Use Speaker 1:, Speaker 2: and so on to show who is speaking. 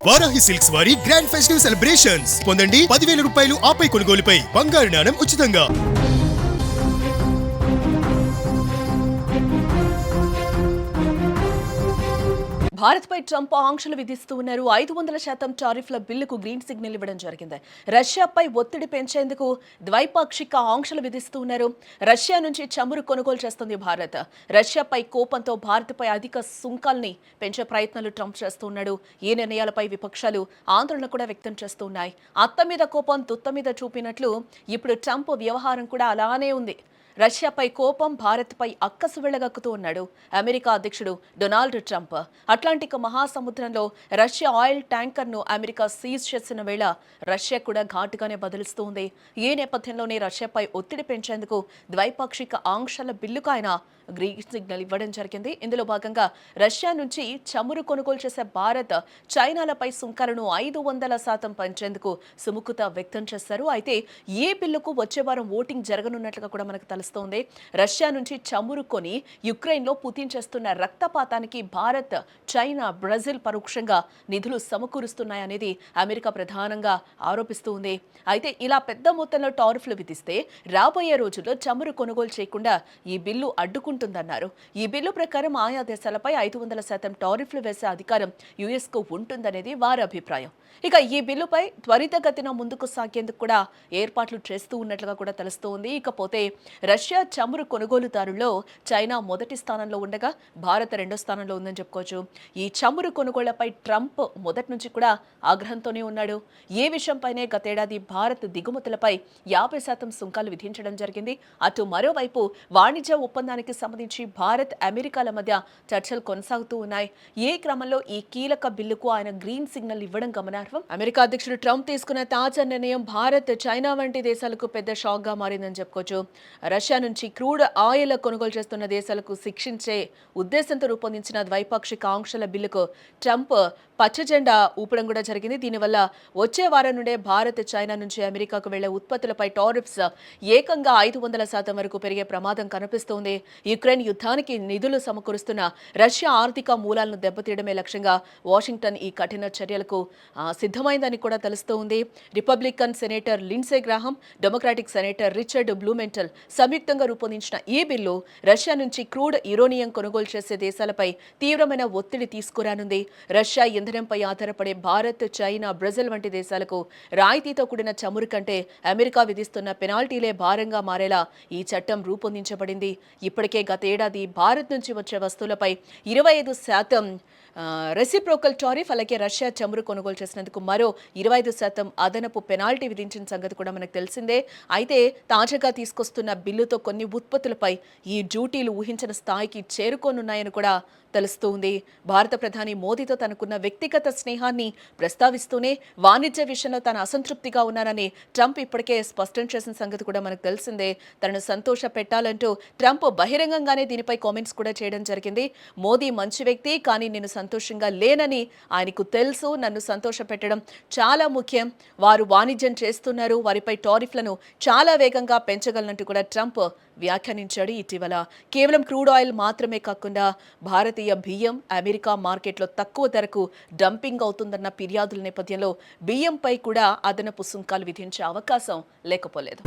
Speaker 1: Varahi silks వారి grand festive celebrations పొందండి 10,000 రూపాయలు ఆపై కొనుగోలుపై బంగారు నాణెం ఉచితంగా.
Speaker 2: భారత్పై ట్రంప్ ఆంక్షలు విధిస్తూ ఉన్నారు. 500% టారిఫ్ల బిల్లుకు గ్రీన్ సిగ్నల్ ఇవ్వడం జరిగింది. రష్యాపై ఒత్తిడి పెంచేందుకు ద్వైపాక్షిక ఆంక్షలు విధిస్తూ ఉన్నారు. రష్యా నుంచి చమురు కొనుగోలు చేస్తుంది భారత్. రష్యాపై కోపంతో భారత్పై అధిక సుంకాల్ని పెంచే ప్రయత్నాలు ట్రంప్ చేస్తూ ఉన్నాడు. ఈ నిర్ణయాలపై విపక్షాలు ఆందోళన కూడా వ్యక్తం చేస్తున్నాయి. అత్త మీద కోపం తుత్త మీద చూపినట్లు ఇప్పుడు ట్రంప్ వ్యవహారం కూడా అలానే ఉంది. రష్యాపై కోపం భారత్పై అక్కసు వెళ్లగక్కుతూ ఉన్నాడు అమెరికా అధ్యక్షుడు డొనాల్డ్ ట్రంప్. అట్లాంటిక్ మహాసముద్రంలో రష్యా ఆయిల్ ట్యాంకర్ను అమెరికా సీజ్ చేసిన వేళ రష్యా కూడా ఘాటుగానే బదులిస్తూ ఉంది. ఈ నేపథ్యంలోనే రష్యాపై ఒత్తిడి పెంచేందుకు ద్వైపాక్షిక ఆంక్షల బిల్లుకు ఆయన గ్రీన్ సిగ్నల్ ఇవ్వడం జరిగింది. ఇందులో భాగంగా రష్యా నుంచి చమురు కొనుగోలు చేసే భారత్ చైనాలపై సుంకాలను 500% పెంచేందుకు సుముఖత వ్యక్తం చేశారు. అయితే ఈ బిల్లుకు వచ్చే వారం ఓటింగ్ జరగనున్నట్లుగా కూడా మనకు తెలుస్తోంది. రష్యా నుంచి చమురు కొని యుక్రెయిన్లో పుతిన్ చేస్తున్న రక్తపాతానికి భారత్, చైనా, బ్రెజిల్ పరోక్షంగా నిధులు సమకూరుస్తున్నాయనేది అమెరికా ప్రధానంగా ఆరోపిస్తూ ఉంది. అయితే ఇలా పెద్ద మొత్తంలో టారిఫ్లు విధిస్తే రాబోయే రోజుల్లో చమురు కొనుగోలు చేయకుండా ఈ బిల్లు అడ్డుకుంటుందన్నారు. ఈ బిల్లు ప్రకారం ఆయా దేశాలపై 500% టారిఫ్లు వేసే అధికారం యుఎస్కు ఉంటుందనేది వారి అభిప్రాయం. ఇక ఈ బిల్లుపై త్వరితగతిన ముందుకు సాగేందుకు కూడా ఏర్పాట్లు చేస్తూ ఉన్నట్లుగా కూడా తెలుస్తోంది. ఇకపోతే రష్యా చమురు కొనుగోలుదారుల్లో చైనా మొదటి స్థానంలో ఉండగా భారత్ రెండో స్థానంలో ఉందని చెప్పుకోవచ్చు. ఈ చమురు కొనుగోళ్లపై ట్రంప్ మొదటి నుంచి కూడా ఆగ్రహంతోనే ఉన్నాడు. ఏ విషయంపైనే గతేడాది భారత్ దిగుమతులపై 50% సుంకాలు విధించడం జరిగింది. అటు మరోవైపు వాణిజ్య ఒప్పందానికి సంబంధించి భారత్, అమెరికాల మధ్య చర్చలు కొనసాగుతూ ఉన్నాయి. ఈ క్రమంలో ఈ కీలక బిల్లుకు ఆయన గ్రీన్ సిగ్నల్ ఇవ్వడం గమనార్హం. అమెరికా అధ్యక్షుడు ట్రంప్ తీసుకున్న తాజా నిర్ణయం భారత్, చైనా వంటి దేశాలకు పెద్ద షాక్ గా మారిందని చెప్పుకోవచ్చు. రష్యా నుంచి క్రూడ్ ఆయిల్ కొనుగోలు చేస్తున్న దేశాలకు శిక్షించే ఉద్దేశంతో రూపొందించిన ద్వైపాక్షిక ఆంక్షల బిల్లుకు ట్రంప్ పచ్చజెండా ఊపడం కూడా జరిగింది. దీనివల్ల వచ్చే వారం నుండే భారత్, చైనా నుంచి అమెరికాకు వెళ్లే ఉత్పత్తులపై టారిఫ్స్ ఏకంగా 500% వరకు పెరిగే ప్రమాదం కనిపిస్తోంది. యుక్రెయిన్ యుద్ధానికి నిధులు సమకూరుస్తున్న రష్యా ఆర్థిక మూలాలను దెబ్బతీయడమే లక్ష్యంగా వాషింగ్టన్ ఈ కఠిన చర్యలకు సిద్ధమైందని కూడా తెలుస్తోంది. Republican senator Lindsey Graham, Democratic senator Richard Blumenthal సంయుక్తంగా రూపొందించిన ఈ బిల్లు రష్యా నుంచి క్రూడ్ యురేనియం కొనుగోలు చేసే దేశాలపై తీవ్రమైన ఒత్తిడి తీసుకురానుంది. రష్యా ఇంధనంపై ఆధారపడే భారత్, చైనా, బ్రెజిల్ వంటి దేశాలకు రాయితీతో కూడిన చమురు కంటే అమెరికా విధిస్తున్న పెనాల్టీలే భారంగా మారేలా ఈ చట్టం రూపొందించబడింది. ఇప్పటికే గతేడాది భారత్ నుంచి వచ్చే వస్తువులపై 25% రెసిప్రోకల్ టారిఫ్, అలాగే రష్యా చమురు కొనుగోలు చేసినందుకు మరో 25% అదనపు పెనాల్టీ విధించిన సంగతి కూడా మనకు తెలిసిందే. అయితే తాజాగా తీసుకొస్తున్న బిల్లుతో కొన్ని ఉత్పత్తులపై ఈ డ్యూటీలు ఊహించిన స్థాయికి చేరుకోనున్నాయని కూడా తెలుస్తోంది. భారత ప్రధాని మోదీతో తనకున్న వ్యక్తిగత స్నేహాన్ని ప్రస్తావిస్తూనే వాణిజ్య విషయంలో తాను అసంతృప్తిగా ఉన్నానని ట్రంప్ ఇప్పటికే స్పష్టం చేసిన సంగతి కూడా మనకు తెలిసిందే. తనను సంతోష పెట్టాలంటూ ట్రంప్ బహిరంగంగానే దీనిపై కామెంట్స్ కూడా చేయడం జరిగింది. మోదీ మంచి వ్యక్తి, కానీ నేను సంతోషంగా లేనని ఆయనకు తెలుసు. నన్ను సంతోష పెట్టడం చాలా ముఖ్యం. వారు వాణిజ్యం చేస్తున్నారు, వారిపై టారిఫ్లను చాలా వేగంగా పెంచగలనంటూ కూడా ట్రంప్ వ్యాఖ్యానించాడు ఇటీవల. కేవలం క్రూడ్ ఆయిల్ మాత్రమే కాకుండా భారతీయ బియ్యం అమెరికా మార్కెట్లో తక్కువ ధరకు డంపింగ్ అవుతుందన్న ఫిర్యాదుల నేపథ్యంలో బియ్యంపై కూడా అదనపు సుంకాలు విధించే అవకాశం లేకపోలేదు.